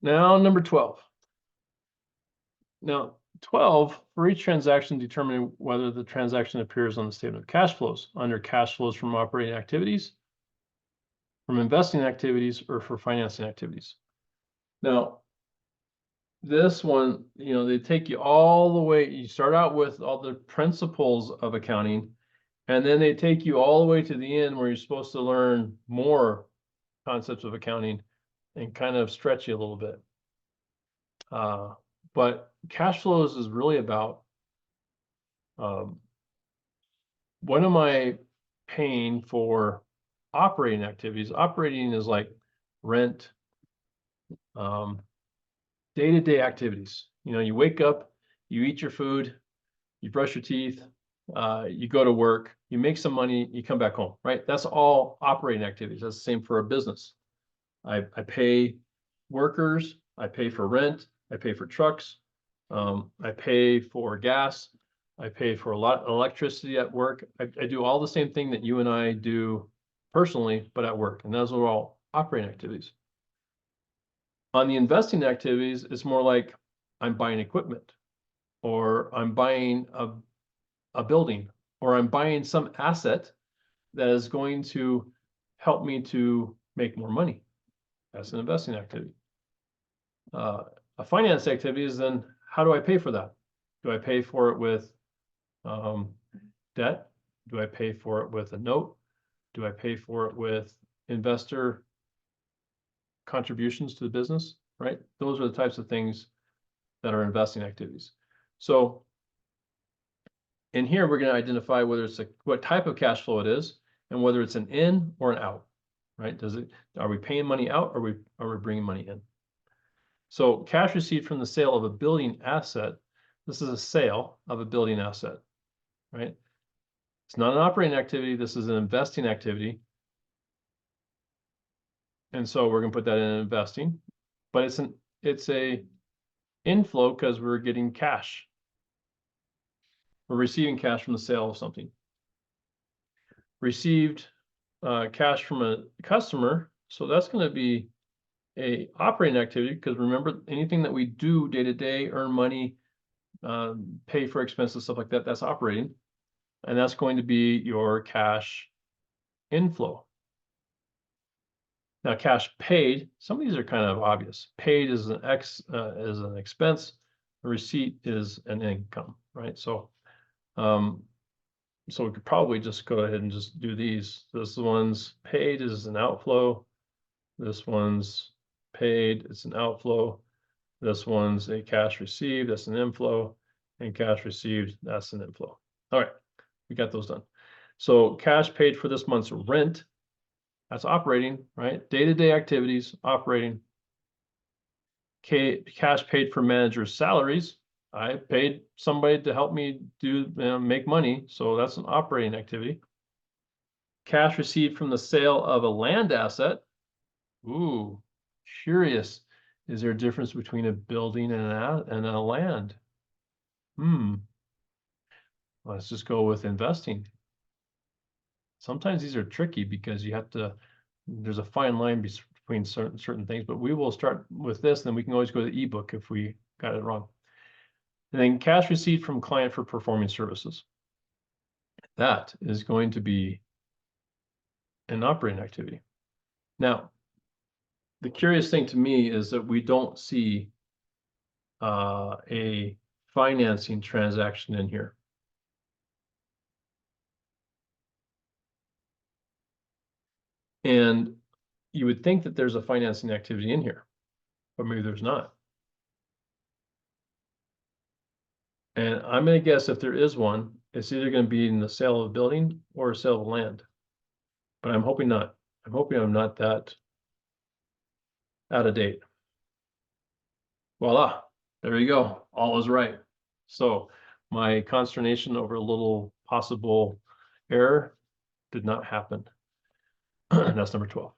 Now, number 12. Now, 12, for each transaction, determine whether the transaction appears on the statement of cash flows under cash flows from operating activities, from investing activities, or for financing activities. Now, this one, they take you all the way. You start out with all the principles of accounting, and then they take you all the way to the end where you're supposed to learn more concepts of accounting and kind of stretch you a little bit. But cash flows is really about what am I paying for operating activities? Operating is like rent, day-to-day activities. You wake up, you eat your food, you brush your teeth, you go to work, you make some money, you come back home, right? That's all operating activities. That's the same for a business. I pay workers, I pay for rent, I pay for trucks, I pay for gas, I pay for a lot of electricity at work. I do all the same thing that you and I do personally, but at work. And those are all operating activities. On the investing activities, it's more like I'm buying equipment, or I'm buying a building, or I'm buying some asset that is going to help me to make more money. That's an investing activity. A finance activity is then, how do I pay for that? Do I pay for it with debt? Do I pay for it with a note? Do I pay for it with investor contributions to the business, right? Those are the types of things that are investing activities. So in here, we're going to identify whether it's what type of cash flow it is, and whether it's an in or an out, right? Are we paying money out, or are we bringing money in? So cash received from the sale of a building asset. This is a sale of a building asset, right? It's not an operating activity. This is an investing activity. And so we're going to put that in investing, but it's a inflow because we're getting cash. We're receiving cash from the sale of something. Received cash from a customer. So that's going to be a operating activity, because remember, anything that we do day to day, earn money, pay for expenses, stuff like that, that's operating. And that's going to be your cash inflow. Now, cash paid, some of these are kind of obvious. Paid is an expense. A receipt is an income, right? So, so we could probably just go ahead and just do these. This one's paid is an outflow. This one's paid, it's an outflow. This one's a cash received, that's an inflow. And cash received, that's an inflow. All right, we got those done. So cash paid for this month's rent, that's operating, right? Day-to-day activities, operating. Cash paid for manager's salaries. I paid somebody to help me make money, so that's an operating activity. Cash received from the sale of a land asset. Ooh, curious. Is there a difference between a building and a land? Let's just go with investing. Sometimes these are tricky because you have to, there's a fine line between certain things, but we will start with this, then we can always go to the ebook if we got it wrong. And then cash received from client for performing services. That is going to be an operating activity. Now, the curious thing to me is that we don't see a financing transaction in here. And you would think that there's a financing activity in here, but maybe there's not. And I'm going to guess if there is one, it's either going to be in the sale of a building or a sale of land. But I'm hoping not. I'm hoping I'm not that out of date. Voila, there you go. All is right. So my consternation over a little possible error did not happen. That's number 12.